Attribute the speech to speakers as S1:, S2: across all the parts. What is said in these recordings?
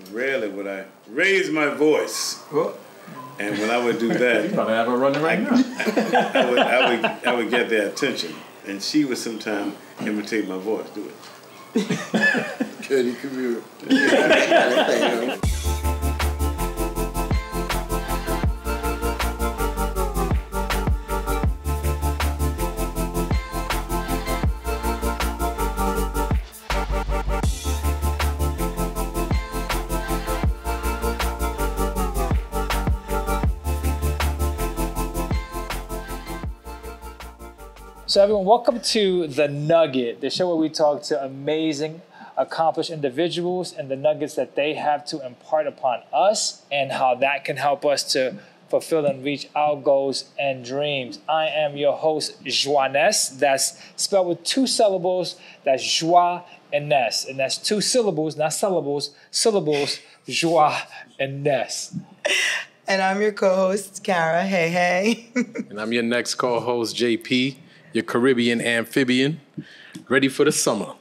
S1: rarely would I raise my voice.
S2: Well,
S1: and when I would do that,
S2: you probably have her running right now.
S1: I would get their attention, and she would sometimes imitate my voice. Do it.
S3: Cuddy, come here.
S4: So everyone, welcome to The Nugget, the show where we talk to amazing, accomplished individuals and the nuggets that they have to impart upon us and how that can help us to fulfill and reach our goals and dreams. I am your host, Joanes. That's spelled with 2 syllables. That's joie and ness. And that's 2 syllables, not syllables, joie and ness.
S5: And I'm your co-host, Kara. Hey, hey.
S2: And I'm your next co-host, JP, your Caribbean amphibian, ready for the summer.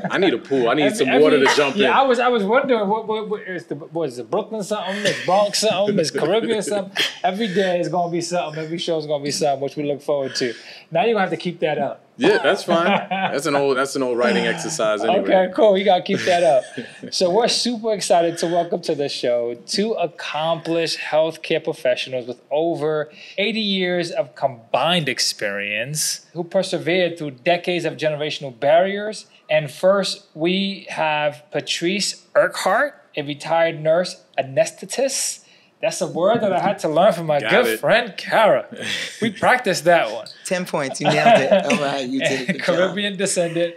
S2: I need a pool. I need some water to jump in.
S4: Yeah, I was wondering what is it Brooklyn something? Is Bronx something? Is Caribbean something? Every day is gonna be something. Every show is gonna be something, which we look forward to. Now you're gonna have to keep that up.
S2: Yeah, that's fine. That's an old writing exercise anyway.
S4: Okay, cool. You gotta keep that up. So we're super excited to welcome to the show 2 accomplished healthcare professionals with over 80 years of combined experience who persevered through decades of generational barriers. And first, we have Patrice Urquhart, a retired nurse anesthetist. That's a word that I had to learn from my good friend, Kara. We practiced that one.
S5: 10 points. You nailed it. All right, you did a good
S4: Caribbean descendant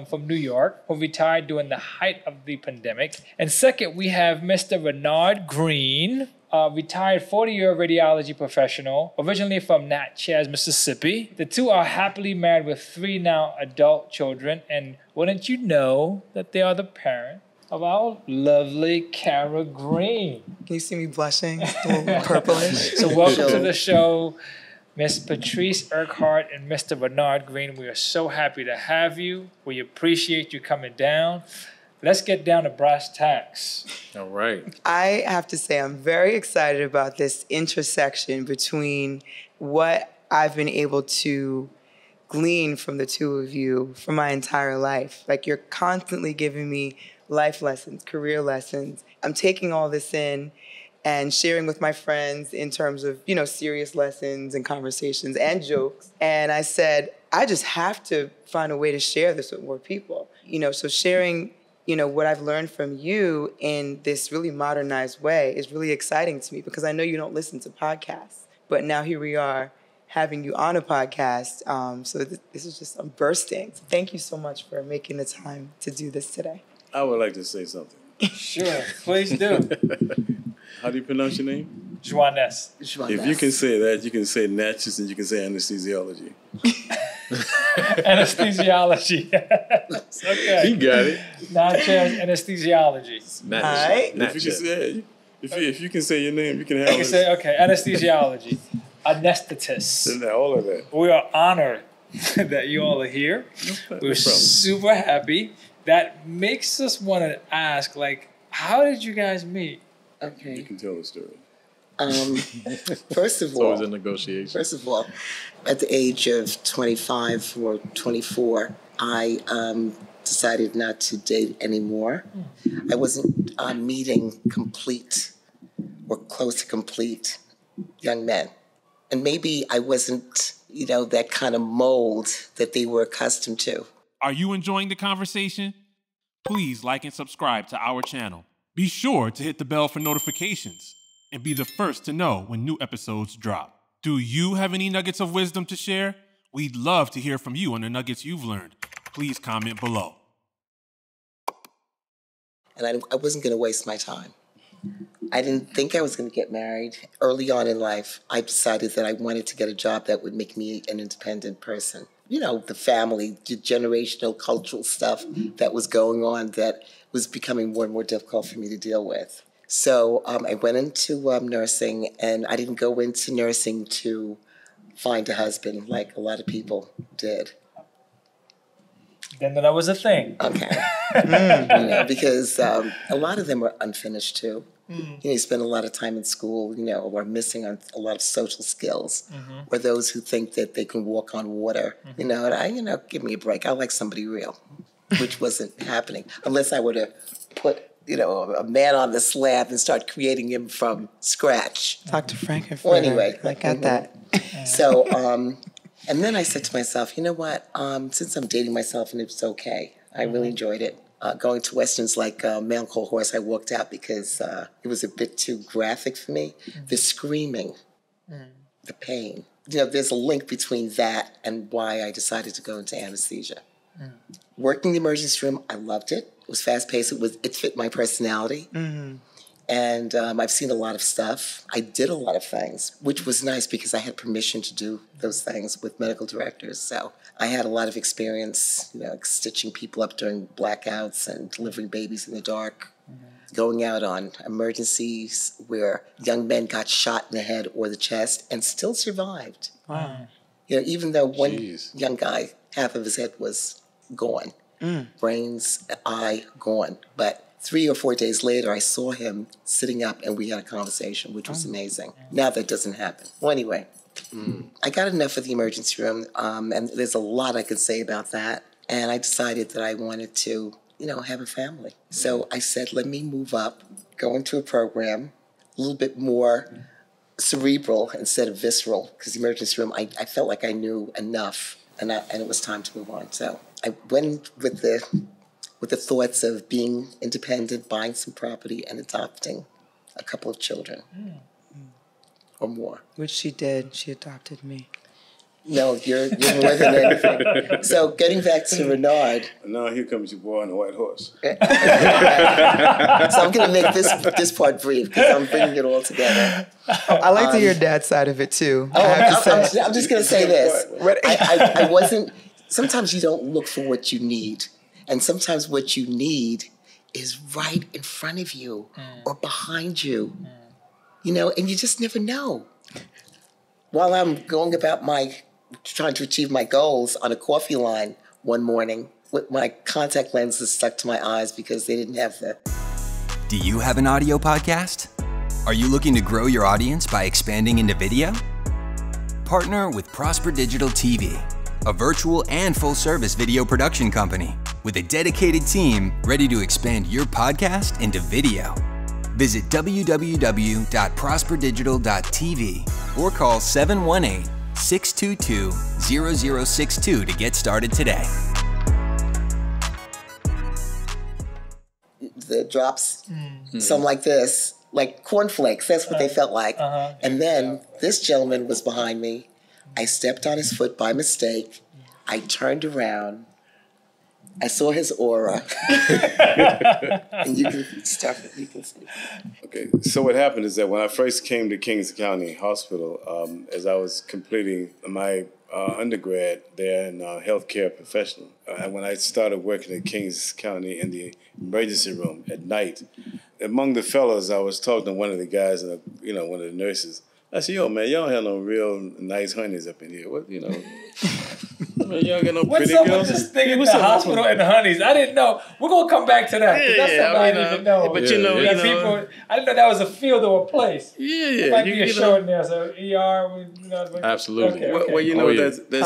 S4: from New York who retired during the height of the pandemic. And second, we have Mr. Renard Green, retired 40-year radiology professional, originally from Natchez, Mississippi. The 2 are happily married with 3 now adult children. And wouldn't you know that they are the parent of our lovely Kara Green.
S5: Can you see me blushing? A little purplish.
S4: So welcome to the show, Miss Patrice Urquhart and Mr. Renard Green. We are so happy to have you. We appreciate you coming down. Let's get down to brass tacks.
S2: All right.
S5: I have to say I'm very excited about this intersection between what I've been able to glean from the 2 of you for my entire life. Like, you're constantly giving me life lessons, career lessons. I'm taking all this in and sharing with my friends in terms of, serious lessons and conversations and jokes. And I said, I just have to find a way to share this with more people. So sharing, what I've learned from you in this really modernized way is really exciting to me because I know you don't listen to podcasts. But now here we are having you on a podcast. So this is just, I'm bursting. So thank you so much for making the time to do this today.
S1: I would like to say something.
S4: Sure, please do.
S1: How do you pronounce your name?
S4: Joanes.
S1: If you can say that, you can say Natchez and you can say anesthesiology.
S4: Anesthesiology. Okay.
S2: You got it.
S4: Natchez anesthesiology.
S5: All right.
S1: If you can say your name, you can have
S4: I can say, okay, anesthesiology. Anesthetist.
S1: All of that.
S4: We are honored that you all are here. We're super happy. That makes us want to ask, how did you guys meet?
S3: Okay.
S1: You can tell the story.
S3: First of
S2: It's
S3: all,
S2: always a negotiation.
S3: First of all, at the age of 25 or 24, I decided not to date anymore. I wasn't meeting complete or close to complete young men. And maybe I wasn't, that kind of mold that they were accustomed to.
S6: Are you enjoying the conversation? Please like and subscribe to our channel. Be sure to hit the bell for notifications and be the first to know when new episodes drop. Do you have any nuggets of wisdom to share? We'd love to hear from you on the nuggets you've learned. Please comment below.
S3: And I wasn't going to waste my time. I didn't think I was going to get married. Early on in life, I decided that I wanted to get a job that would make me an independent person. The family, the generational cultural stuff that was going on that was becoming more and more difficult for me to deal with. So I went into nursing, and I didn't go into nursing to find a husband like a lot of people did.
S4: Didn't know that was a thing.
S3: Okay. You know, because a lot of them are unfinished too. You know, you spend a lot of time in school, you know, or missing on a lot of social skills, or those who think that they can walk on water. You know, and give me a break. I like somebody real, which wasn't happening unless I were to put, you know, a man on the slab and start creating him from scratch.
S5: Dr. Frankenfurter.
S3: Well, anyway,
S5: I got that.
S3: So, and then I said to myself, you know what? Since I'm dating myself and it's okay, I really enjoyed it. Going to westerns like Man Called Horse, I walked out because it was a bit too graphic for me. The screaming, the pain. You know, there's a link between that and why I decided to go into anesthesia. Working in the emergency room, I loved it. It was fast-paced. It fit my personality. And I've seen a lot of stuff. I did a lot of things, which was nice because I had permission to do those things with medical directors. So I had a lot of experience, you know, stitching people up during blackouts and delivering babies in the dark, going out on emergencies where young men got shot in the head or the chest and still survived.
S5: Wow.
S3: You know, even though one young guy, half of his head was gone, brains, eye gone, but 3 or 4 days later, I saw him sitting up and we had a conversation, which was amazing. Now that doesn't happen. Well, anyway, I got enough of the emergency room, and there's a lot I could say about that. And I decided that I wanted to, you know, have a family. So I said, let me move up, go into a program, a little bit more cerebral instead of visceral, because the emergency room, I felt like I knew enough, and it was time to move on. So I went with the thoughts of being independent, buying some property, and adopting a couple of children or more.
S5: Which she did. She adopted me.
S3: No, you're more than anything. So getting back to Renard.
S1: Now here comes your boy on the white horse.
S3: So I'm going to make this part brief because I'm bringing it all together.
S5: I like to hear Dad's side of it too.
S3: I'm just going to say this. I wasn't. Sometimes you don't look for what you need. And sometimes what you need is right in front of you or behind you, you know, and you just never know. While I'm going about trying to achieve my goals on a coffee line one morning with my contact lenses stuck to my eyes because they didn't have the...
S7: Do you have an audio podcast? Are you looking to grow your audience by expanding into video? Partner with Prosper Digital TV, a virtual and full-service video production company with a dedicated team ready to expand your podcast into video. Visit www.prosperdigital.tv or call 718-622-0062 to get started today.
S3: The drops, something like this, like cornflakes, that's what they felt like. And then this gentleman was behind me. I stepped on his foot by mistake. I turned around. I saw his aura. And you can see.
S1: Okay, so what happened is that when I first came to Kings County Hospital, as I was completing my undergrad there in healthcare professional, when I started working at Kings County in the emergency room at night, among the fellows, I was talking to one of the guys, and one of the nurses. I said, "Yo, man, y'all have no real nice honeys up in here. What, you know?" Man, y'all got no pretty girls.
S4: What's up with this thing in the hospital and the honeys? I didn't know. We're gonna come back to that. That's something I didn't even know.
S1: But
S4: people, I didn't know that was a field or a place.
S1: Yeah.
S4: It might be a show in there. So ER.
S2: Absolutely.
S4: Okay.
S1: Well, there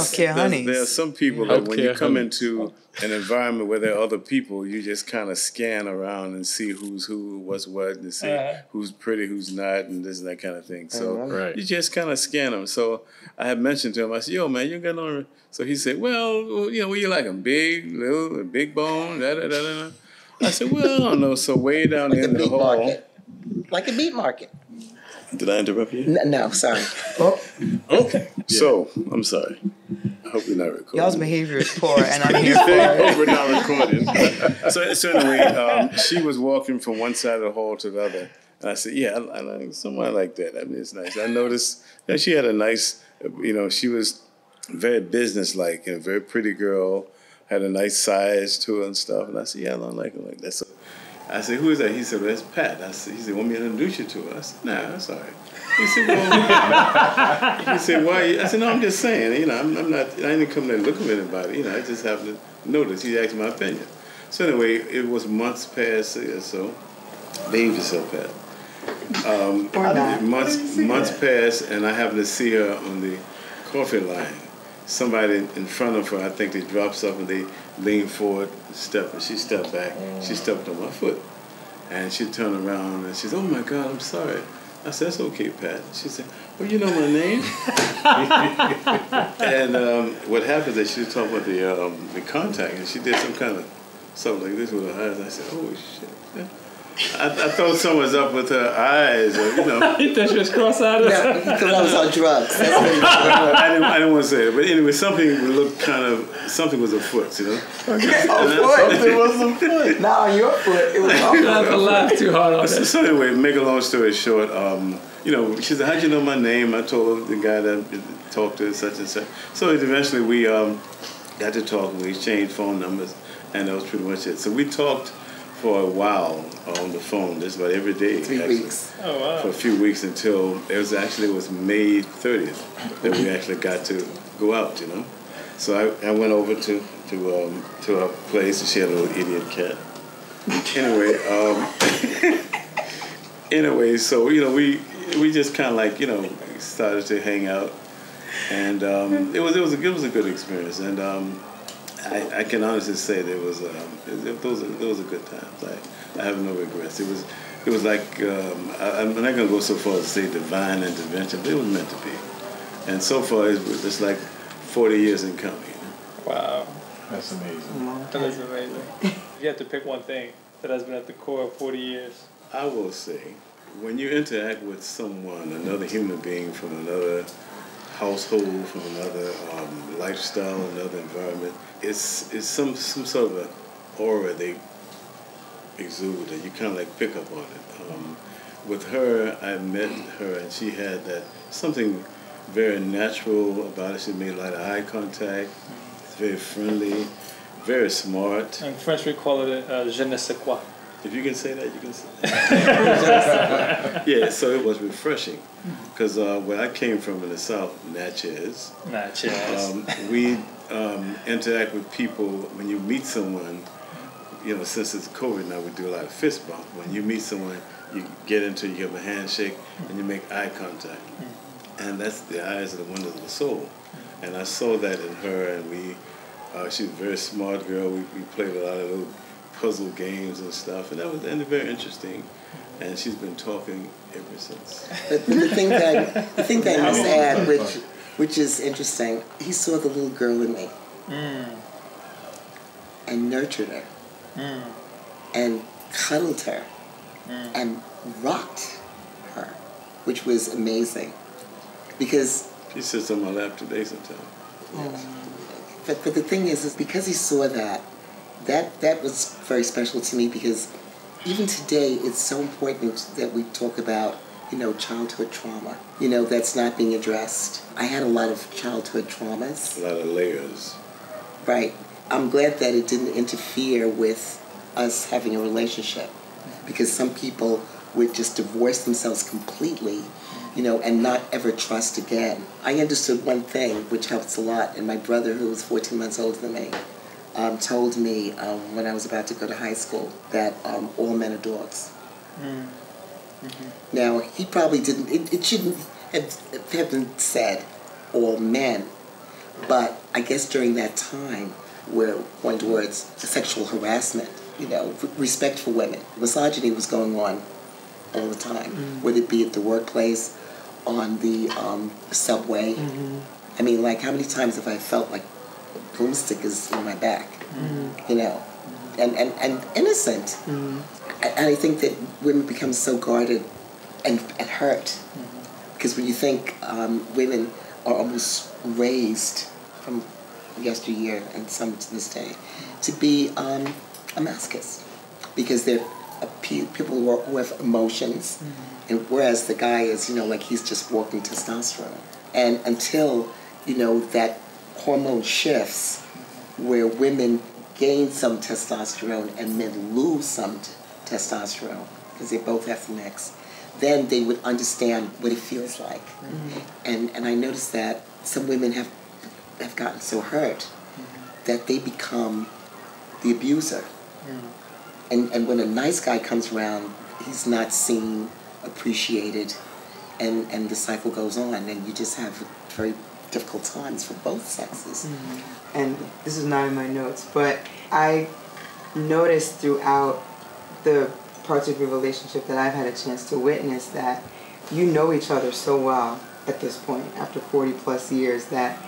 S1: are some people that when you come into an environment where there are other people, you just kind of scan around and see who's who, what's what, and see who's pretty, who's not, and this and that kind of thing. So you just kind of scan them. So I had mentioned to him, I said, "Yo, man, you got no..." So he said, "Well, what you like them? Big, little, big bone, da-da-da-da-da." I said, "Well, I don't know." So way down
S3: Like
S1: in the hall.
S3: market. Like a meat market.
S1: Did I interrupt you?
S3: No, sorry.
S1: Okay. So, I'm sorry. I hope you're not recording.
S5: Y'all's behavior is poor, and I'm here for
S1: I
S5: it.
S1: hope we're not recording. So anyway, she was walking from one side of the hall to the other. And I said, "Yeah, I like someone like that. I mean, it's nice." I noticed that she had a nice, she was very businesslike and a very pretty girl, had a nice size to her and stuff. And I said, "Yeah, I don't like her like that." So I said, who is that? He said, well, that's Pat. He said, want me to introduce you to her? I said, nah, that's all right. He said, well, he said, why? I said, no, I'm just saying, you know, I'm not, I didn't come there looking at anybody, you know, I just happened to notice. He asked my opinion. So anyway, it was months past or so. Behave yourself, Pat. Months passed, and I happened to see her on the coffee line. Somebody in front of her, I think they dropped something, they leaned forward, and she stepped back. She stepped on my foot. And she turned around and she said, oh my God, I'm sorry. I said, that's okay, Pat. She said, well, you know my name? And what happened is she was talking about the contact, and she did some kind of something like this with her eyes. And I said, oh, shit. I thought someone was up with her eyes, or, you know.
S4: He thought she was cross-eyed.
S3: No, he thought I was on drugs. That's what he
S1: I didn't want to say it, but anyway, something looked something was afoot, you know.
S3: Something was a foot. Not on your foot. It was on
S4: You don't have to laugh too hard on that.
S1: So anyway, make a long story short, you know, she said, how'd you know my name? I told her the guy that talked to her, such and such. So eventually we got to talk, we exchanged phone numbers, and that was pretty much it. So we talked for a while on the phone, just about every day.
S3: 3 weeks.
S4: Oh, wow.
S1: For a few weeks until it was May 30th that we actually got to go out, you know. So I went over to her place, and she had a little idiot cat. Anyway, so, you know, we just kind of like, you know, started to hang out, and it was a good experience, and I can honestly say that those are good times. I have no regrets. It was like I'm not gonna go so far as to say divine intervention, but it was meant to be, and so far it's like 40 years in coming.
S4: Wow,
S2: That's amazing.
S4: that is amazing. If you have to pick one thing that has been at the core of 40 years.
S1: I will say, when you interact with someone, another human being from another household, from another lifestyle, another environment, it's some sort of an aura they exude that you kind of like pick up on it. With her, I met her, and she had that something very natural about it. She made a lot of eye contact. It's very friendly, very smart.
S4: In French, we call it je ne sais quoi.
S1: If you can say that, you can say that. Yeah, so it was refreshing. Because where I came from in the South, Natchez, we interact with people. When you meet someone, you know, since it's COVID now, we do a lot of fist bump. When you meet someone, you get into, you give a handshake, and you make eye contact. And that's the eyes are the windows of the soul. And I saw that in her, and she was a very smart girl. We played a lot of little puzzle games and stuff, and that was very interesting. And she's been talking ever since.
S3: But the thing that I must add, which is interesting, he saw the little girl in me and nurtured her and cuddled her and rocked her, which was amazing. Because
S1: she sits on my lap today sometimes.
S3: But the thing is because he saw that was very special to me, because even today it's so important that we talk about, you know, childhood trauma, you know, that's not being addressed. I had a lot of childhood traumas.
S1: A lot of layers.
S3: Right. I'm glad that it didn't interfere with us having a relationship, because some people would just divorce themselves completely, you know, and not ever trust again. I understood one thing, which helps a lot, and my brother, who was 14 months older than me, told me when I was about to go to high school that all men are dogs. Now, he probably didn't, it shouldn't have been said, all men, but I guess during that time, where one towards sexual harassment, you know, respect for women, misogyny was going on all the time, whether it be at the workplace, on the subway. I mean, like, how many times have I felt like a broomstick is in my back, you know, and innocent. And I think that women become so guarded and hurt, because when you think women are almost raised from yesteryear and some to this day to be a masochist, because they're people who have emotions, and whereas the guy is, you know, like he's just walking testosterone. And until, you know, that hormone shifts where women gain some testosterone and men lose some testosterone, because they both have the mix, then they would understand what it feels like. And I noticed that some women have gotten so hurt that they become the abuser. And when a nice guy comes around, he's not seen, appreciated, and the cycle goes on, and you just have very difficult times for both sexes.
S5: And this is not in my notes, but I noticed throughout the parts of your relationship that I've had a chance to witness that you know each other so well at this point, after 40 plus years, that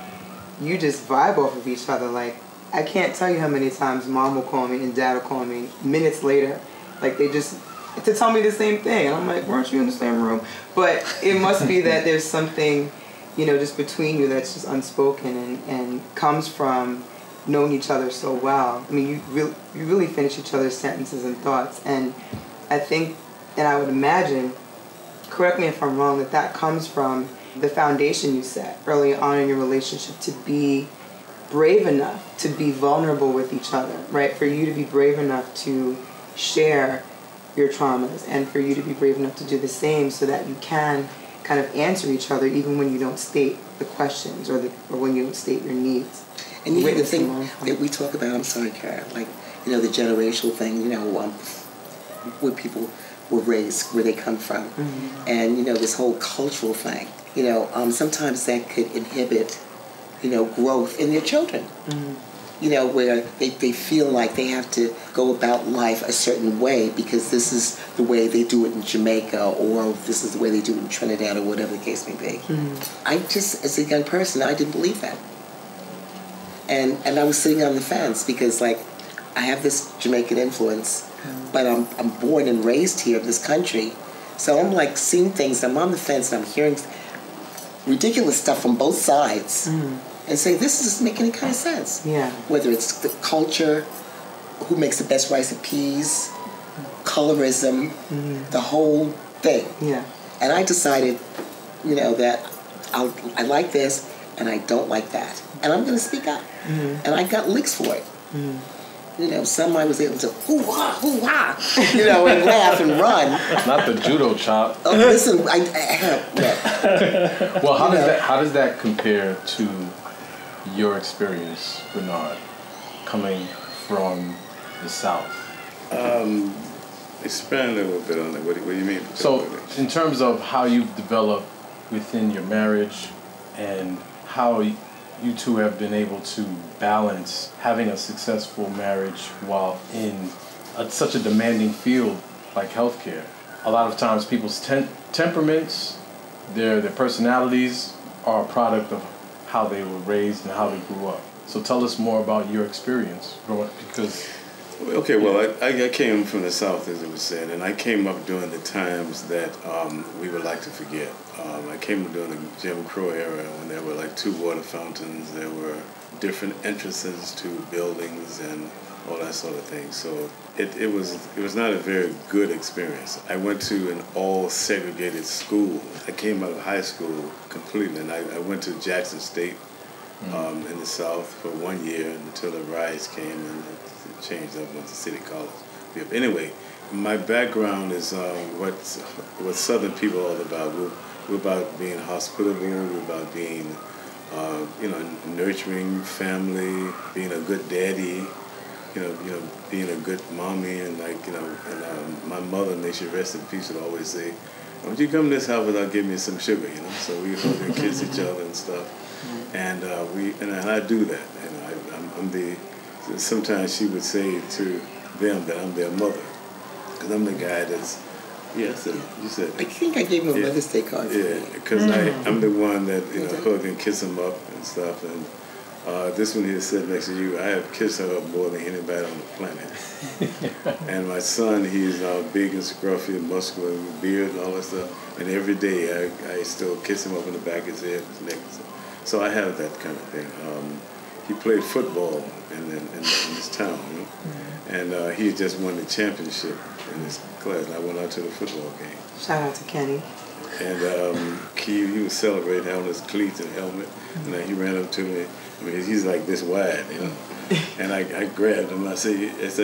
S5: you just vibe off of each other. Like, I can't tell you how many times Mom will call me and Dad will call me minutes later, like they just, to tell me the same thing. And I'm like, weren't you in the same room? But it must be that there's something, you know, just between you that's just unspoken and comes from knowing each other so well. I mean, you really finish each other's sentences and thoughts. And I think, and I would imagine, correct me if I'm wrong, that comes from the foundation you set early on in your relationship to be brave enough to be vulnerable with each other, right? For you to be brave enough to share your traumas and for you to be brave enough to do the same so that you can kind of answer each other even when you don't state the questions or when you don't state your needs.
S3: And you know the thing that we talk about, I'm sorry, Kara, like, you know, the generational thing, you know, where people were raised, where they come from. And, you know, this whole cultural thing, you know, sometimes that could inhibit, you know, growth in their children. You know, where they feel like they have to go about life a certain way because this is the way they do it in Jamaica or this is the way they do it in Trinidad or whatever the case may be. I just, as a young person, I didn't believe that. And I was sitting on the fence because, like, I have this Jamaican influence, but I'm born and raised here in this country. So I'm, like, seeing things, I'm on the fence and I'm hearing ridiculous stuff from both sides. And say, this doesn't make any kind of sense.
S5: Yeah.
S3: Whether it's the culture, who makes the best rice and peas, colorism, the whole thing.
S5: Yeah.
S3: And I decided, you know, that I like this and I don't like that. And I'm going to speak up. And I got licks for it. You know, some I was able to hoo-ha, you know, and laugh and run.
S2: Not the judo chop.
S3: Oh, listen, I have, yeah.
S2: Well, how does that compare to your experience, Renard, coming from the South?
S1: Expand a little bit on that. What do you mean?
S2: So, in terms of how you've developed within your marriage and how you two have been able to balance having a successful marriage while in such a demanding field like healthcare. A lot of times people's temperaments, their personalities are a product of how they were raised and how they grew up. So tell us more about your experience growing up, because...
S1: Okay, well, I came from the South, as it was said, and I came up during the times that we would like to forget. I came up during the Jim Crow era when there were like 2 water fountains, there were different entrances to buildings and all that sort of thing. So it was not a very good experience. I went to an all segregated school. I came out of high school completely, and I went to Jackson State in the South for 1 year until the riots came and it changed. I went to City College. Anyway, my background is what Southern people are all about. We're about being hospitable. We're about being, nurturing family, being a good daddy. Being a good mommy, and my mother, may she rest in peace, would always say, "Don't you come to this house without giving me some sugar?" You know. So we hug and kiss each other and stuff, and I do that. Sometimes she would say to them that I'm their mother, because I'm the guy that's. Yeah, you said.
S3: I think I gave him a Mother's Day card.
S1: Yeah, because I'm the one that hug and kiss him up and stuff, and. This one here sitting next to you, I have kissed her up more than anybody on the planet. And my son, he's big and scruffy and muscular with beard and all that stuff. And every day I still kiss him up in the back of his head, his neck. So I have that kind of thing. He played football in this town, you know? And he had just won the championship in his class. And I went out to the football game.
S5: Shout out to Kenny.
S1: And he was celebrating, having his cleats and helmet. And he ran up to me. I mean, he's like this wide, you know. And I grabbed him. I said,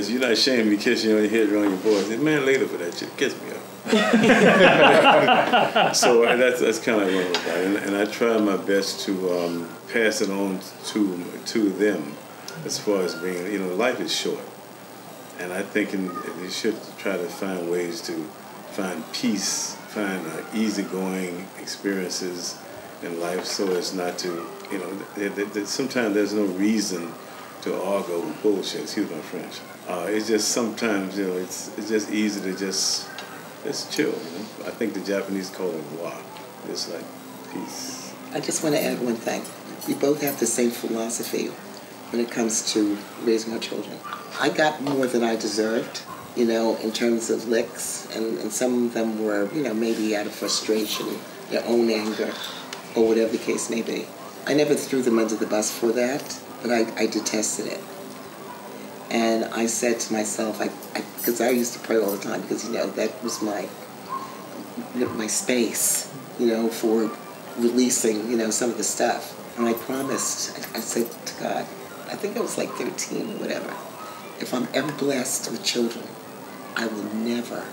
S1: "You're not ashamed to be kissing you on your head or on your voice." He said, "Man, later for that shit, kiss me up." So that's kind of what about it. And I try my best to pass it on to them, as far as being, you know, life is short, and I think you should try to find ways to find peace, find easygoing experiences in life, so as not to, you know, sometimes there's no reason to argue over bullshit. Excuse my French. It's just sometimes, you know, it's just easy to just chill. You know? I think the Japanese call it wa. It's like peace.
S3: I just want to add one thing. We both have the same philosophy when it comes to raising our children. I got more than I deserved, you know, in terms of licks, and some of them were, you know, maybe out of frustration, their own anger, or whatever the case may be. I never threw them under the bus for that, but I detested it. And I said to myself, because I used to pray all the time, because, you know, that was my space, you know, for releasing, you know, some of the stuff. And I promised, I said to God, I think I was like 13 or whatever, if I'm ever blessed with children, I will never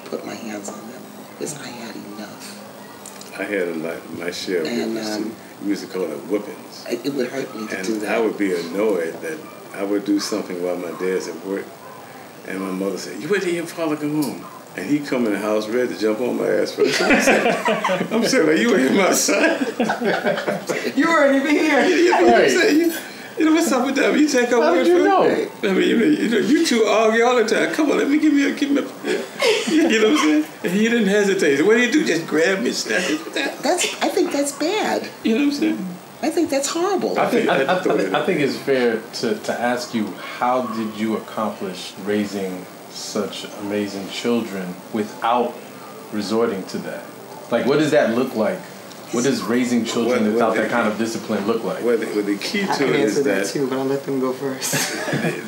S3: put my hands on them, because I had enough.
S1: I had my share of whippings. We used to call it whippings.
S3: It would hurt me to do that.
S1: And I would be annoyed that I would do something while my dad's at work, and my mother said, "You wait till your father come home." And he come in the house ready to jump on my ass first. I'm saying, "Are you ain't my son?
S5: You weren't even here."
S1: You know what's up with that? You take our word for it. I mean, you two argue all the time. Come on, let me give me a. You know what I'm saying? And he didn't hesitate. What do you do? Just grab me and snatch it with that?
S3: I think that's bad.
S1: You know what I'm saying?
S3: I think that's horrible.
S2: I think it's fair to ask you, how did you accomplish raising such amazing children without resorting to that? Like, what does that look like? What does raising children without that kind of discipline look like?
S1: Well, the key to it is that
S5: too, but I'll let them go first.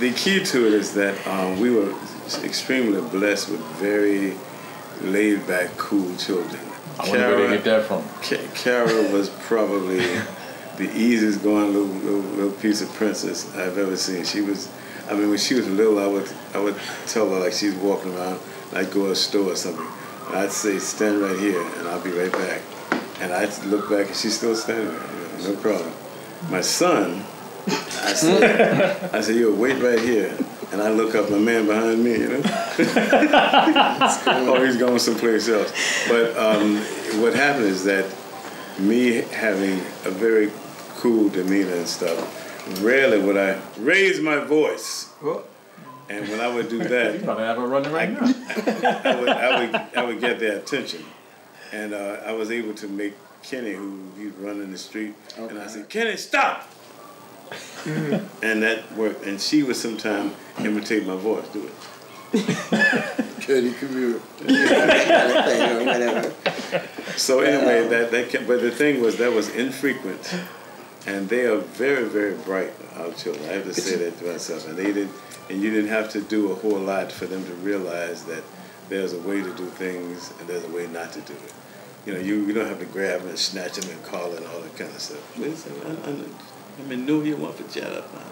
S1: The key to it is that we were extremely blessed with very laid-back, cool children.
S2: I wonder where they get that from.
S1: Kara was probably the easiest going little piece of princess I've ever seen. She was, I mean, when she was little, I would tell her, like, she's walking around, I'd go to a store or something, and I'd say, "Stand right here, and I'll be right back." And I'd look back, and she's still standing there, you know, no problem. My son, I said, "Yo, wait right here." And I look up, my man behind me, you know? Oh, he's going someplace else. But what happened is that me having a very cool demeanor and stuff, rarely would I raise my voice. And when I would do that,
S2: you're probably have a running right now.
S1: I would get their attention. And I was able to make Kenny, he's running the street, and I said, "Kenny, stop!" And that worked. And she would sometimes imitate my voice, do it. Kenny, come here. Or whatever. So anyway, but the thing was, that was infrequent, and they are very, very bright, our children. I have to say that to myself. And you didn't have to do a whole lot for them to realize that there's a way to do things and there's a way not to do it. You know, you don't have to grab them and snatch them and call and all that kind of stuff. I mean, no, you want to shut up, man.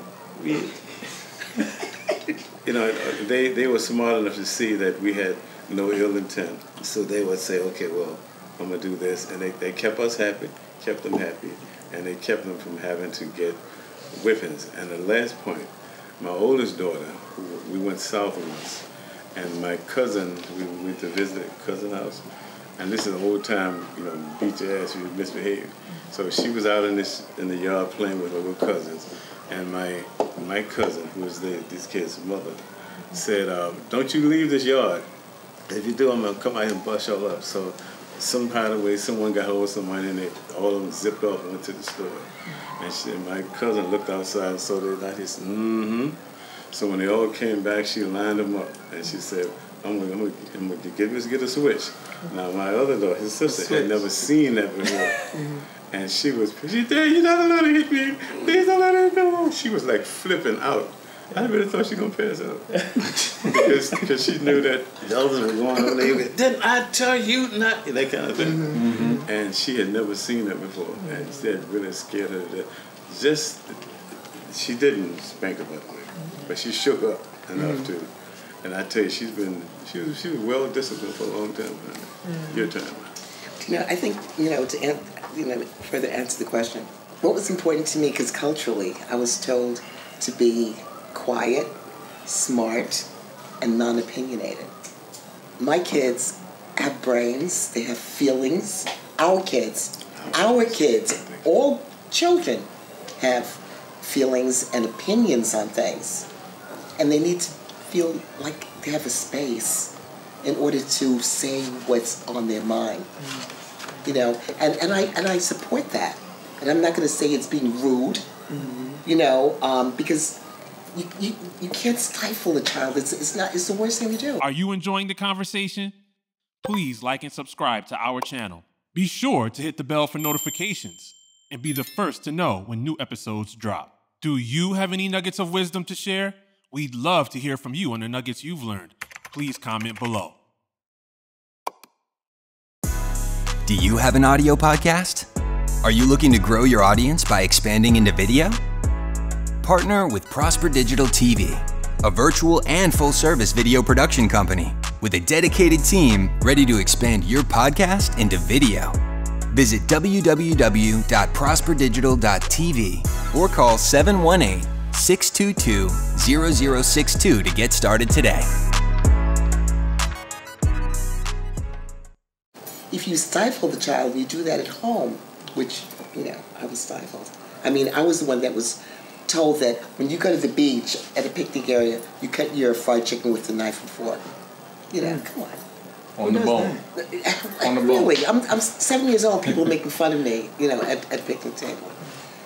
S1: You know, they were smart enough to see that we had no ill intent. So they would say, "Okay, well, I'm going to do this." And they kept us happy, kept them happy, and they kept them from having to get whippings. And the last point, my oldest daughter, we went south once, and my cousin, we went to visit a cousin house, and this is an old time, you know, beat your ass if you misbehave. So she was out in the yard playing with her little cousins, and my cousin, who was these kids' mother, said, "Don't you leave this yard. If you do, I'm gonna come out here and bust y'all up." So somehow, the way, someone got hold of someone, and all of them zipped off and went to the store. And my cousin looked outside and saw they not. He said, "Mm-hmm." So when they all came back, she lined them up, and she said, I'm gonna get a switch. Now my other daughter, his sister, had never seen that before, And she Dad, you're not allowed to hit me. Please don't let her go. She was like flipping out. I really thought she was going to pass out. because she knew that the others were going on there. Didn't I tell you not? That kind of thing. Mm-hmm. And she had never seen that before. And that really scared her to death. She didn't spank her, by the way, but she shook up enough to. And I tell you, she was well disciplined for a long time. Your turn.
S3: I think, to further answer the question, what was important to me, because culturally I was told to be quiet, smart, and non-opinionated. My kids have brains, they have feelings. Our kids, all children have feelings and opinions on things. And they need to feel like they have a space in order to say what's on their mind. And I support that. And I'm not going to say it's being rude, because you can't stifle a child. It's the worst thing to do.
S6: Are you enjoying the conversation? Please like and subscribe to our channel. Be sure to hit the bell for notifications and be the first to know when new episodes drop. Do you have any nuggets of wisdom to share? We'd love to hear from you on the nuggets you've learned. Please comment below.
S7: Do you have an audio podcast? Are you looking to grow your audience by expanding into video? Partner with Prosper Digital TV, a virtual and full-service video production company with a dedicated team ready to expand your podcast into video. Visit www.prosperdigital.tv or call 718-622-0062 to get started today.
S3: If you stifle the child, you do that at home, which, I was stifled. I was the one that was told that when you go to the beach at a picnic area, you cut your fried chicken with a knife and fork. Come on.
S2: On the bone. On the
S3: really, bone. I'm 7 years old. People making fun of me, at a picnic table.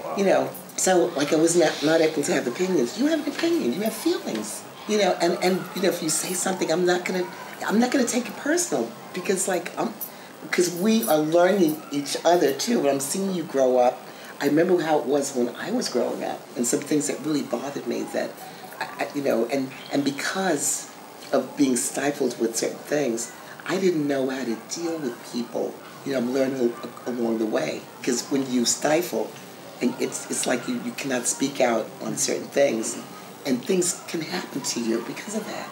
S3: Wow. So I was not able to have opinions. You have an opinion. You have feelings. And if you say something, I'm not gonna take it personal because we are learning each other too. And I'm seeing you grow up. I remember how it was when I was growing up, and some things that really bothered me that, and because of being stifled with certain things, I didn't know how to deal with people. I'm learning along the way. Because when you stifle, and it's like you cannot speak out on certain things, and things can happen to you because of that,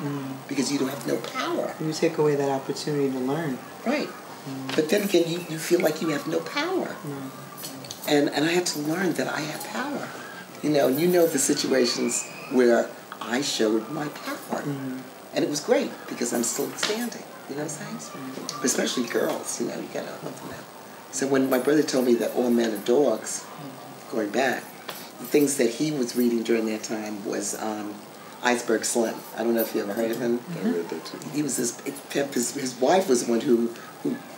S3: because you don't have no power.
S5: You take away that opportunity to learn.
S3: Right. But then again, you feel like you have no power. And I had to learn that I have power. The situations where I showed my power. And it was great because I'm still standing. You know what I'm saying? Especially girls, you gotta love them. So when my brother told me that all men are dogs, going back, the things that he was reading during that time was Iceberg Slim. I don't know if you ever heard of him.
S1: I read that too.
S3: He was his wife was the one who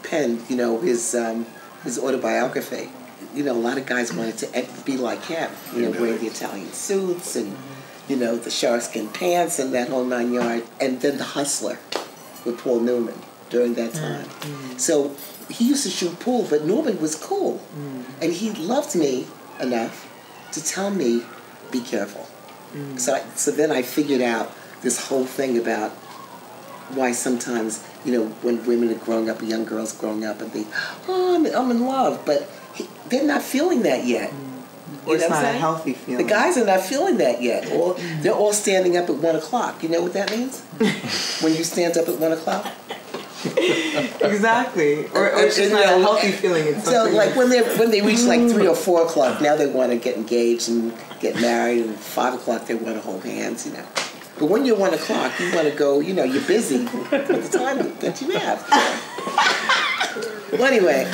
S3: penned, his autobiography. A lot of guys wanted to be like him, wearing the Italian suits and, the sharkskin pants and that whole 9 yards. And then The Hustler with Paul Newman during that time. So he used to shoot pool, but Norman was cool. And he loved me enough to tell me, be careful. So then I figured out this whole thing about why sometimes, when women are growing up, young girls growing up, and they, I'm in love, but they're not feeling that yet.
S5: Or it's not a healthy feeling.
S3: The guys are not feeling that yet. They're all standing up at 1 o'clock. You know what that means? When you stand up at 1 o'clock?
S5: Exactly. Or it's just not a healthy feeling. It's
S3: so when they reach 3 or 4 o'clock, now they want to get engaged and get married, and 5 o'clock they want to hold hands, But when you're 1 o'clock, you want to go, you're busy with the time that you have. Well, anyway,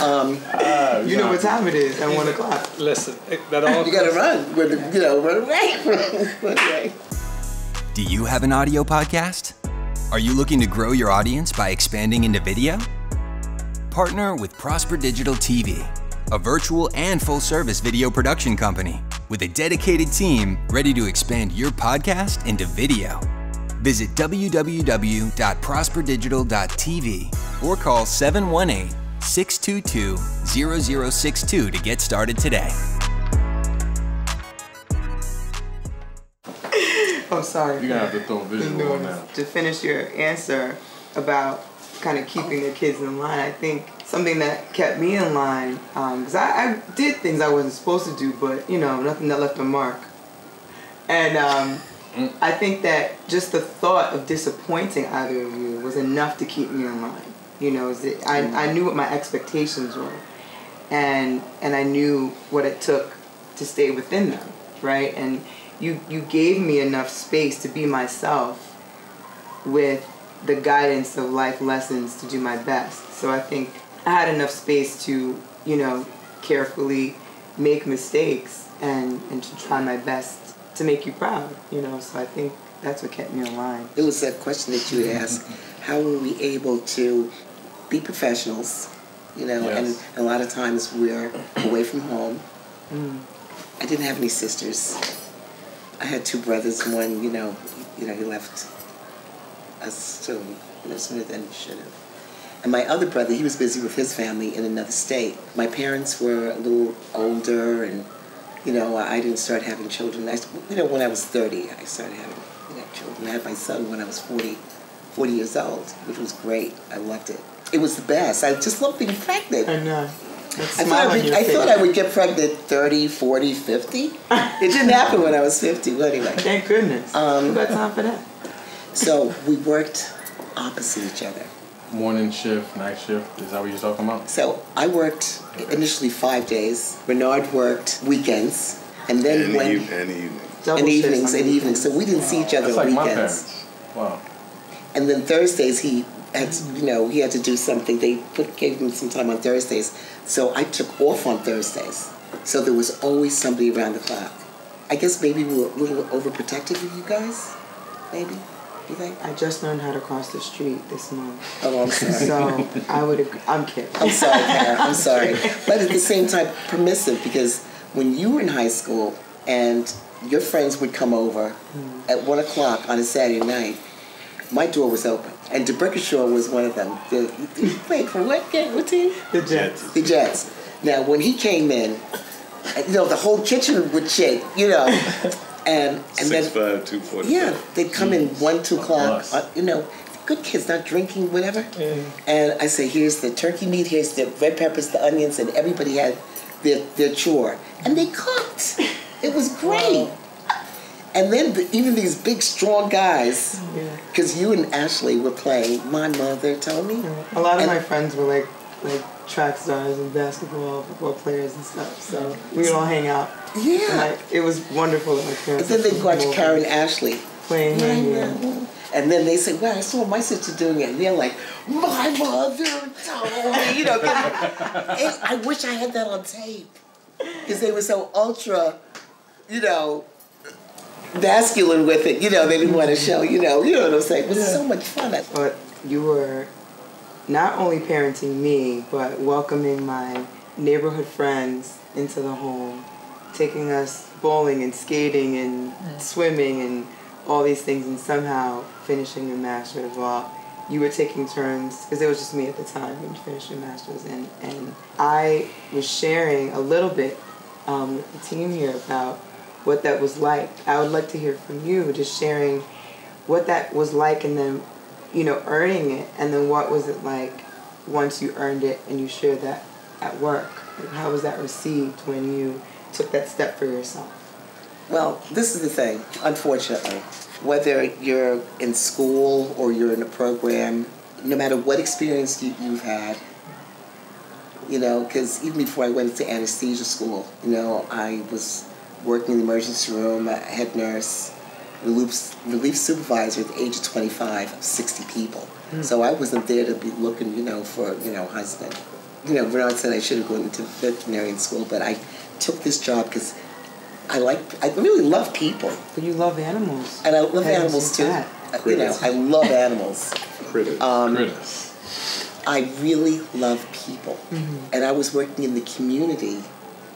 S5: you know what time it is at 1 o'clock.
S4: Listen, that all
S3: you got to run. Run away.
S7: Do you have an audio podcast? Are you looking to grow your audience by expanding into video? Partner with Prosper Digital TV, a virtual and full-service video production company with a dedicated team ready to expand your podcast into video. Visit www.prosperdigital.tv or call 718 622-0062 to get started today.
S5: Oh, sorry.
S2: You're going to have to throw a visual on that.
S5: To finish your answer about kind of keeping the kids in line, I think something that kept me in line, because I did things I wasn't supposed to do, but, nothing that left a mark. And I think that just the thought of disappointing either of you was enough to keep me in line. I knew what my expectations were, and I knew what it took to stay within them, right? And you gave me enough space to be myself with the guidance of life lessons to do my best. So I think I had enough space to, carefully make mistakes and to try my best to make you proud, So I think that's what kept me in line.
S3: It was that question that you had asked, how were we able to be professionals,
S2: Yes.
S3: and a lot of times we're away from home. I didn't have any sisters. I had two brothers. One, he left us sooner than he should have. And my other brother, he was busy with his family in another state. My parents were a little older, and I didn't start having children. When I was 30, I started having children. I had my son when I was 40 years old, which was great. I loved it. It was the best. I just loved being pregnant.
S5: I know.
S3: I thought I would get pregnant 30, 40, 50. It didn't happen when I was 50. Well, anyway.
S5: Thank goodness. Who got time for that?
S3: So we worked opposite each other.
S2: Morning shift, night shift, is that what you're talking about?
S3: So I worked initially 5 days. Renard worked weekends, and then evenings. So we didn't see each other
S2: That's
S3: on
S2: like
S3: weekends.
S2: My parents. Wow.
S3: And then Thursdays he had to do something. They gave him some time on Thursdays. So I took off on Thursdays. So there was always somebody around the clock. I guess maybe we were a little overprotective of you guys. Maybe. You think?
S5: I just learned how to cross the street this month.
S3: Oh, I'm sorry.
S5: So I'm kidding.
S3: I'm sorry, Kara. I'm sorry. But at the same time, permissive, because when you were in high school and your friends would come over at 1 o'clock on a Saturday night, my door was open. And DeBrickashaw was one of them. Wait, for what game? What team?
S5: The Jets.
S3: The Jets. Now, when he came in, the whole kitchen would shake, And
S1: 6'5", 240.
S3: Yeah, they'd come in 1, 2 o'clock, good kids, not drinking, whatever. And I say, here's the turkey meat, here's the red peppers, the onions, and everybody had their chore. And they cooked. It was great. Wow. And then even these big, strong guys, because you and Ashley were playing, my mother told me.
S5: A lot of my friends were like track stars and basketball, football players and stuff. So we would all hang out.
S3: Yeah.
S5: And it was wonderful that my parents.
S3: And then they'd watch Karen and Ashley
S5: playing.
S3: And then they say, well, I saw my sister doing it. And they're like, my mother told me. I wish I had that on tape. Because they were so ultra, masculine with it. They didn't want to show, you know what I'm saying? It was so much fun.
S5: But you were not only parenting me, but welcoming my neighborhood friends into the home, taking us bowling and skating and swimming and all these things, and somehow finishing your master's while you were taking turns, because it was just me at the time when you finished your master's, and I was sharing a little bit with the team here about what that was like. I would like to hear from you, just sharing what that was like, and then earning it, and then what was it like once you earned it and you shared that at work? How was that received when you took that step for yourself?
S3: Well, this is the thing, unfortunately. Whether you're in school or you're in a program, no matter what experience you've had, because even before I went to anesthesia school, I was working in the emergency room, a head nurse, relief supervisor at the age of 25 of 60 people. So I wasn't there to be looking, for, husband. Renard said I should have gone into veterinarian school, but I took this job because I really love people.
S5: But you love animals.
S3: And I love animals too. I love animals.
S1: Critters.
S3: I really love people. And I was working in the community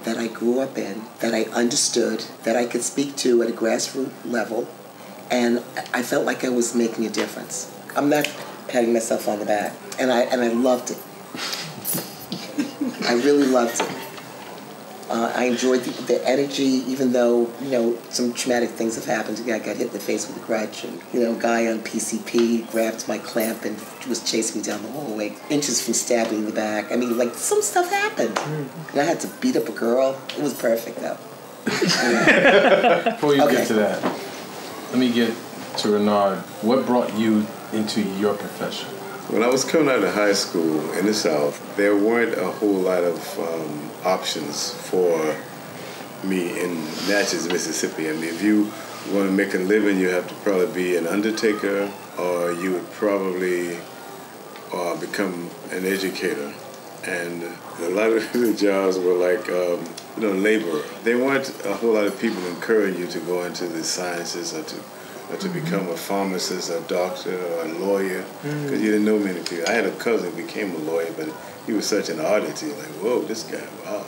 S3: that I grew up in, that I understood, that I could speak to at a grassroots level, and I felt like I was making a difference. I'm not patting myself on the back, and I loved it. I really loved it. I enjoyed the energy, even though, some traumatic things have happened. I got hit in the face with a crutch, and, a guy on PCP grabbed my clamp and was chasing me down the hallway, inches from stabbing in the back. I mean, some stuff happened. And I had to beat up a girl. It was perfect, though.
S2: Before you get to that, let me get to Renard. What brought you into your profession?
S1: When I was coming out of high school in the South, there weren't a whole lot of options for me in Natchez, Mississippi. I mean, if you want to make a living, you have to probably be an undertaker, or you would probably become an educator. And a lot of the jobs were like, labor. There weren't a whole lot of people encouraging you to go into the sciences or to become a pharmacist, a doctor, or a lawyer, because you didn't know many people. I had a cousin who became a lawyer, but he was such an oddity. Like, whoa, this guy, wow.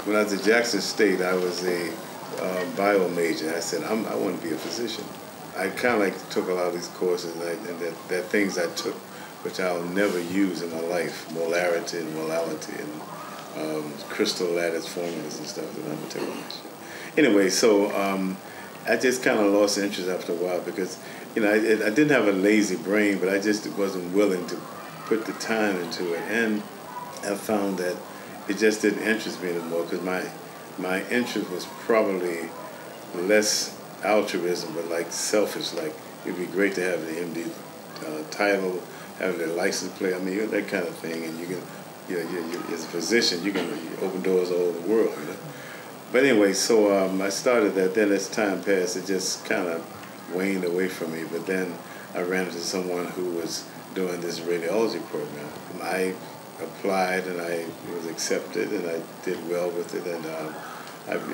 S1: When I was at Jackson State, I was a bio major. I said, I want to be a physician. I kind of took a lot of these courses, and there are things I took which I'll never use in my life, molarity and molality and crystal lattice formulas and stuff that I'm going to tell you. Anyway, so I just kind of lost interest after a while because, I didn't have a lazy brain, but I just wasn't willing to put the time into it. And I found that it just didn't interest me anymore because my interest was probably less altruism, but selfish. It'd be great to have the MD title, have the license plate. I mean, that kind of thing. And you can, as a physician, you can open doors all over the world, But anyway, so I started that. Then as time passed, it just kind of waned away from me. But then I ran into someone who was doing this radiology program. I applied and I was accepted and I did well with it. And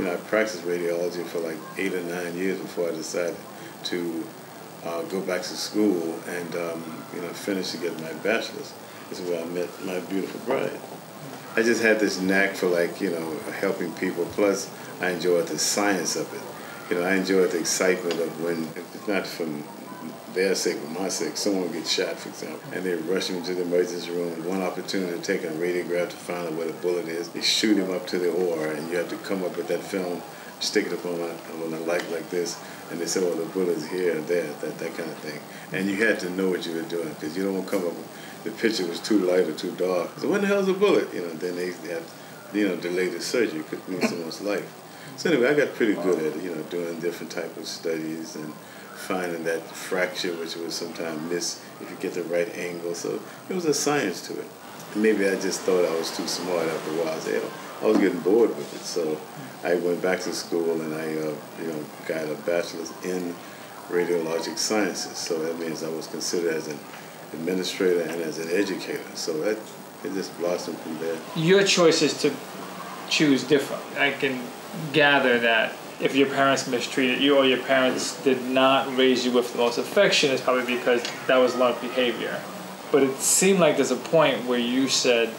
S1: I practiced radiology for 8 or 9 years before I decided to go back to school and finish to get my bachelor's. This is where I met my beautiful bride. I just had this knack for helping people. Plus, I enjoyed the science of it. I enjoyed the excitement of when, it's not from their sake or my sake, someone gets shot, for example, and they rush him into the emergency room. One opportunity to take a radiograph to find out where the bullet is. They shoot him up to the OR, and you have to come up with that film, stick it up on a light like this, and they say, well, the bullet's here and there, that kind of thing. And you had to know what you were doing, because you don't want to come up with the picture was too light or too dark. So when the hell's a bullet? Then they have, delay the surgery. It could mean someone's life. So anyway, I got pretty good at it, doing different type of studies and finding that fracture, which would sometimes miss if you get the right angle. So it was a science to it. And maybe I just thought I was too smart after a while. I was getting bored with it. So I went back to school and I, got a bachelor's in radiologic sciences. So that means I was considered as an administrator and as an educator. So it just blossomed from there.
S4: Your choice is to choose different. I can gather that if your parents mistreated you or your parents did not raise you with the most affection, it's probably because that was learned behavior. But it seemed like there's a point where you said,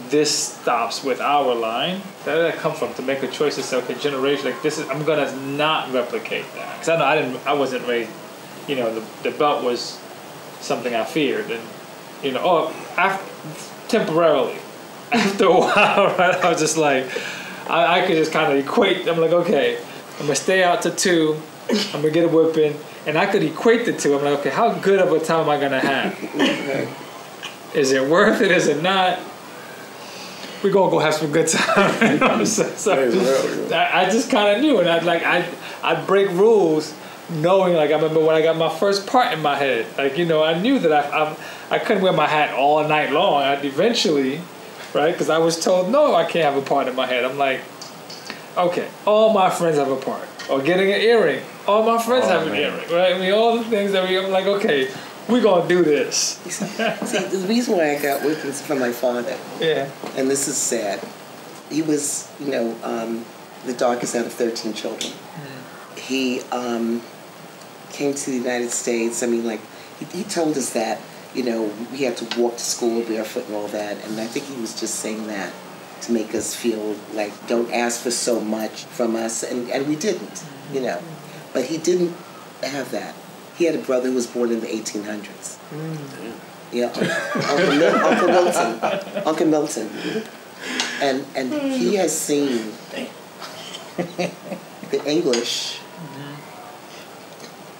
S4: this stops with our line. Where did that come from? To make a choice to say, okay, generation, I'm gonna not replicate that. Because I wasn't raised, the belt was something I feared, and temporarily. After a while, right, I was just I could just kind of equate. I'm like, okay, I'm gonna stay out to 2. I'm gonna get a whipping, and I could equate the 2. I'm like, okay, how good of a time am I gonna have? Is it worth it? Is it not? We're gonna go have some good time. I just kind of knew, and I'd break rules. Knowing, I remember when I got my first part in my head, I knew that I couldn't wear my hat all night long. I'd eventually, right, because I was told, no, I can't have a part in my head. I'm like, okay, all my friends have a part. Or getting an earring, all my friends have an earring, right? I mean, all the things that I'm like, okay, we're going to do this.
S3: See, the reason why I got whippings from my father, and this is sad, he was, the darkest out of 13 children. He came to the United States. I mean, he told us that, we had to walk to school barefoot and all that. And I think he was just saying that to make us feel like, don't ask for so much from us. And we didn't, But he didn't have that. He had a brother who was born in the 1800s. Yeah, Uncle Milton. And he has seen the English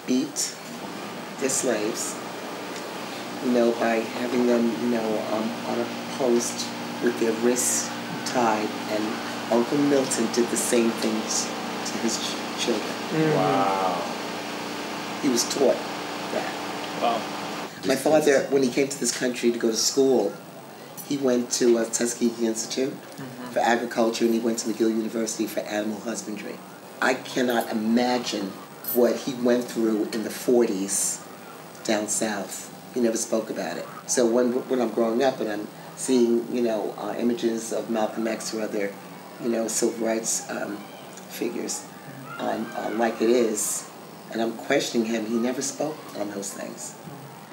S3: beat their slaves, by having them, on a post with their wrists tied, and Uncle Milton did the same things to his children.
S4: Wow.
S3: He was taught that.
S4: Wow.
S3: My father, when he came to this country to go to school, he went to Tuskegee Institute for Agriculture, and he went to McGill University for Animal Husbandry. I cannot imagine what he went through in the 40s down south. He never spoke about it. So when I'm growing up and I'm seeing, images of Malcolm X or other, civil rights figures on Like It Is, and I'm questioning him, he never spoke on those things.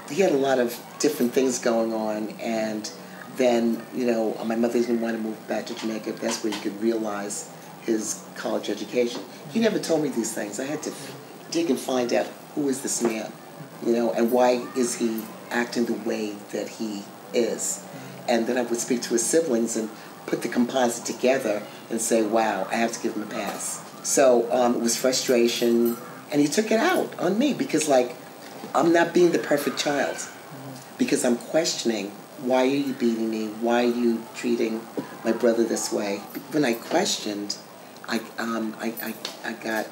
S3: He had a lot of different things going on, and then, my mother didn't want to move back to Jamaica. That's where he could realize his college education. He never told me these things. I had to dig and find out, who is this man, and why is he acting the way that he is. And then I would speak to his siblings and put the composite together and say, wow, I have to give him a pass. So it was frustration, and he took it out on me because, I'm not being the perfect child, because I'm questioning, why are you beating me? Why are you treating my brother this way? When I questioned, I got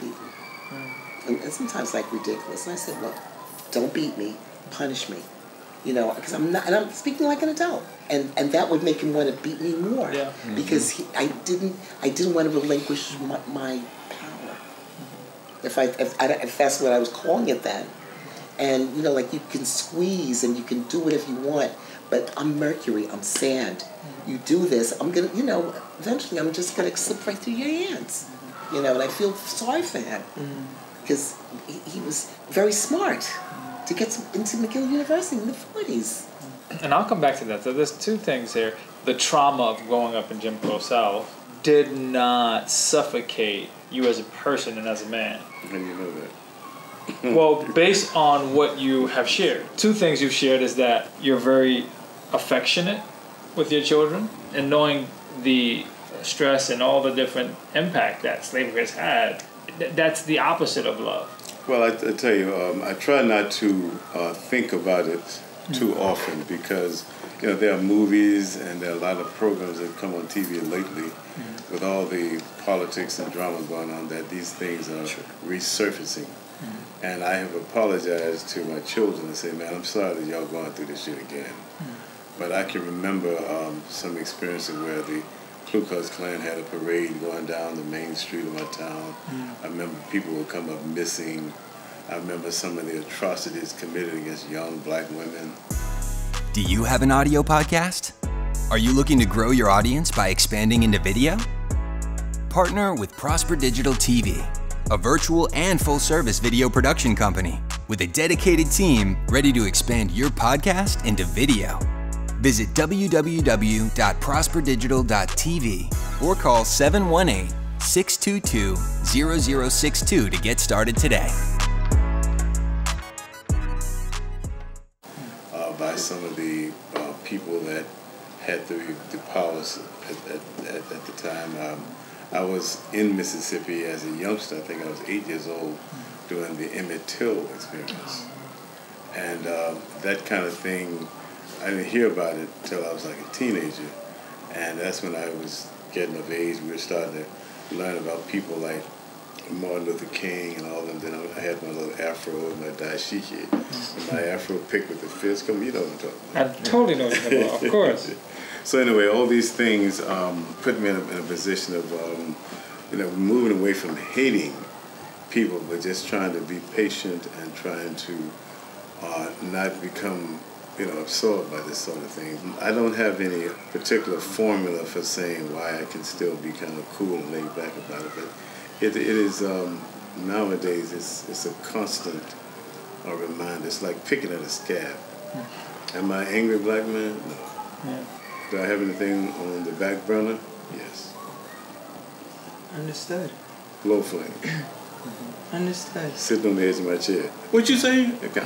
S3: beaten. And sometimes ridiculous. And I said, look, don't beat me, punish me. Because I'm not, and I'm speaking like an adult. And that would make him want to beat me more. Yeah. Because I didn't want to relinquish my power. If that's what I was calling it then. And, you can squeeze and you can do whatever you want, but I'm mercury, I'm sand. You do this, I'm going to, eventually I'm just going to slip right through your hands. And I feel sorry for him. Because he was very smart to get into McGill University in the 40s.
S4: And I'll come back to that. So there's two things here. The trauma of growing up in Jim Crow South did not suffocate you as a person and as a man.
S1: How do you know that?
S4: Well, based on what you have shared. Two things you've shared is that you're very affectionate with your children, and knowing the stress and all the different impact that slavery has had, that's the opposite of love.
S1: Well, I tell you, I try not to think about it too often because, there are movies and there are a lot of programs that come on TV lately with all the politics and drama going on, that these things are resurfacing. And I have apologized to my children and say, man, I'm sorry that y'all going through this shit again. But I can remember some experiences where the Ku Klux Klan had a parade going down the main street of my town. I remember people would come up missing. I remember some of the atrocities committed against young black women.
S7: Do you have an audio podcast? Are you looking to grow your audience by expanding into video? Partner with Prosper Digital TV, a virtual and full-service video production company with a dedicated team ready to expand your podcast into video. Visit www.prosperdigital.tv or call 718-622-0062 to get started today.
S1: By some of the people that had the powers at the time. I was in Mississippi as a youngster. I think I was 8 years old during the Emmett Till experience. And that kind of thing, I didn't hear about it until I was like a teenager. And that's when I was getting of age. We were starting to learn about people like Martin Luther King and all of them. Then I had my little afro and my dashiki. And my afro picked with the fist. Come, you know what I'm talking about.
S4: I totally know what you're talking about, of course.
S1: So anyway, all these things put me in a position of, moving away from hating people, but just trying to be patient and trying to not become, absorbed by this sort of thing. I don't have any particular formula for saying why I can still be kind of cool and laid back about it, but it is, nowadays, it's a constant reminder. It's like picking at a scab. Am I an angry black man? No. Yeah. Do I have anything on the back burner? Yes.
S5: Understood.
S1: Low flame.
S5: Understood.
S1: Sitting on the edge of my chair. What you saying? Okay.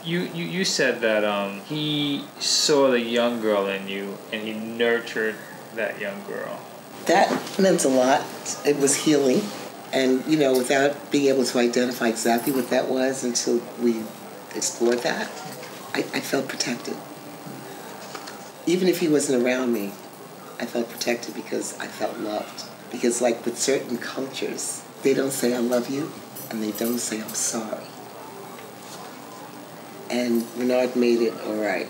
S4: You said that he saw the young girl in you and he nurtured that young girl.
S3: That meant a lot. It was healing. And, without being able to identify exactly what that was until we explored that, I felt protected. Even if he wasn't around me, I felt protected because I felt loved. Because like with certain cultures, they don't say I love you and they don't say I'm sorry. And Renard made it all right.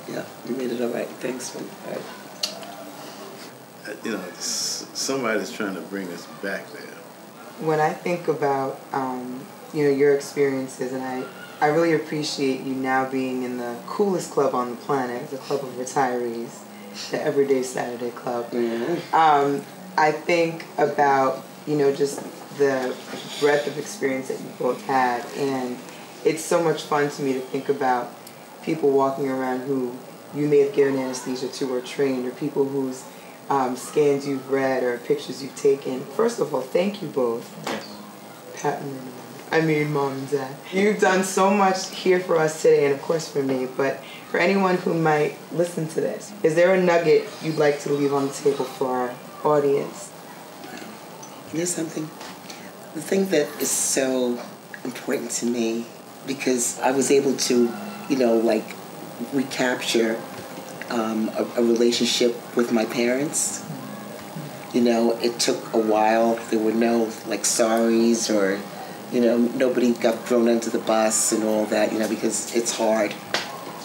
S3: Yeah, you made it all right. Thanks, Renard.
S1: Somebody's trying to bring us back there.
S5: When I think about, your experiences, and I really appreciate you now being in the coolest club on the planet, the Club of Retirees, the Everyday Saturday Club. Mm-hmm. I think about, just the breadth of experience that you both had, and it's so much fun to me to think about people walking around who you may have given anesthesia to or trained, or people whose scans you've read or pictures you've taken. First of all, thank you both.
S4: Yes.
S5: Pat and Renard. I mean, Mom and Dad. You've done so much here for us today, and of course for me, but for anyone who might listen to this, is there a nugget you'd like to leave on the table for our audience?
S3: You know something? The thing that is so important to me, because I was able to, recapture a relationship with my parents. It took a while. There were no, sorries or, nobody got thrown under the bus and all that, because it's hard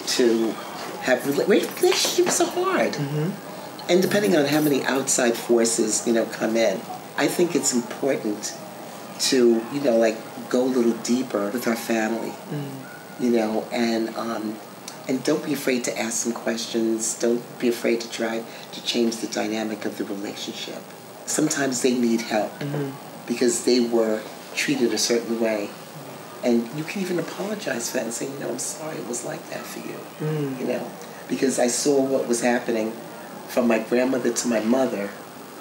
S3: to have relationships are hard. Mm-hmm. And depending on how many outside forces, come in, I think it's important to, go a little deeper with our family, and don't be afraid to ask some questions. Don't be afraid to try to change the dynamic of the relationship. Sometimes they need help because they were treated a certain way. And you can even apologize for that and say, I'm sorry it was like that for you. Because I saw what was happening from my grandmother to my mother,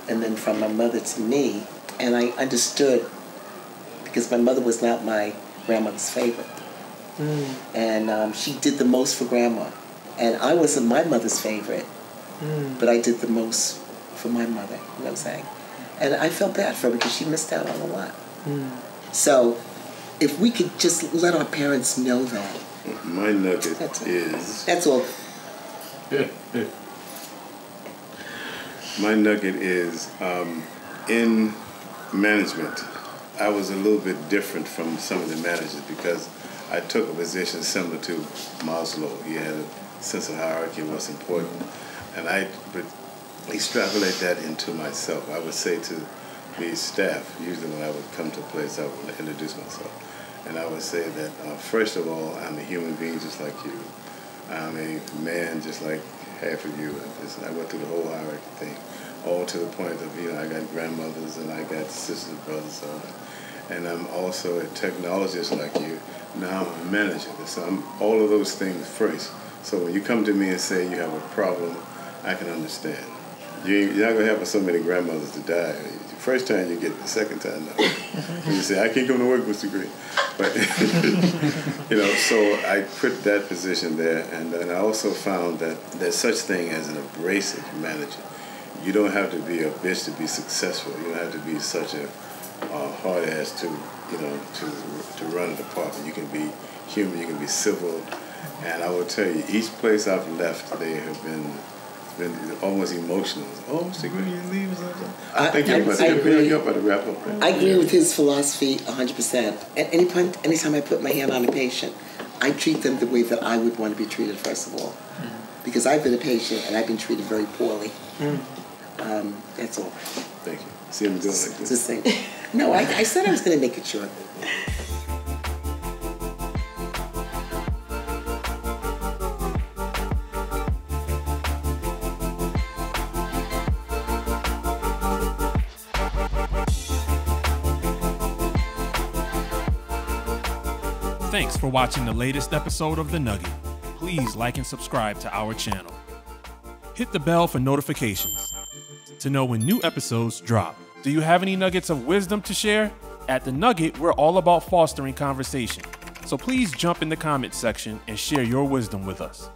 S3: and then from my mother to me. And I understood, because my mother was not my grandmother's favorite. And she did the most for Grandma. And I wasn't my mother's favorite, but I did the most for my mother, you know what I'm saying? And I felt bad for her because she missed out on a lot. So if we could just let our parents know that.
S1: My nugget is...
S3: That's all.
S1: My nugget is in management. I was a little bit different from some of the managers because I took a position similar to Maslow. He had a sense of hierarchy and what's important. And I would extrapolate that into myself. I would say to the staff, usually when I would come to a place, I would introduce myself. And I would say that, first of all, I'm a human being just like you. I'm a man just like half of you. And I went through the whole hierarchy thing, all to the point of, I got grandmothers and I got sisters, brothers, and I'm also a technologist like you. Now I'm a manager. So I'm all of those things first. So when you come to me and say you have a problem, I can understand. You're not going to have so many grandmothers to die. The first time you get it, the second time, no. And you say, I can't come to work, Mr. Green. But, so I put that position there. And then I also found that there's such thing as an abrasive manager. You don't have to be a bitch to be successful. You don't have to be such a hard ass to run a department. You can be human, you can be civil, and I will tell you, each place I've left, they have been almost emotional. Oh, Mr. Green, you leave or something? You're about to wrap up. Right?
S3: I agree with his philosophy 100%. At anytime I put my hand on a patient, I treat them the way that I would want to be treated, first of all. Because I've been a patient and I've been treated very poorly. That's all.
S1: Thank you. See him doing like this.
S3: Just saying. No, I said I was going to make it short.
S6: Thanks for watching the latest episode of The Nugget. Please like and subscribe to our channel. Hit the bell for notifications to know when new episodes drop. Do you have any nuggets of wisdom to share? At The Nugget, we're all about fostering conversation. So please jump in the comments section and share your wisdom with us.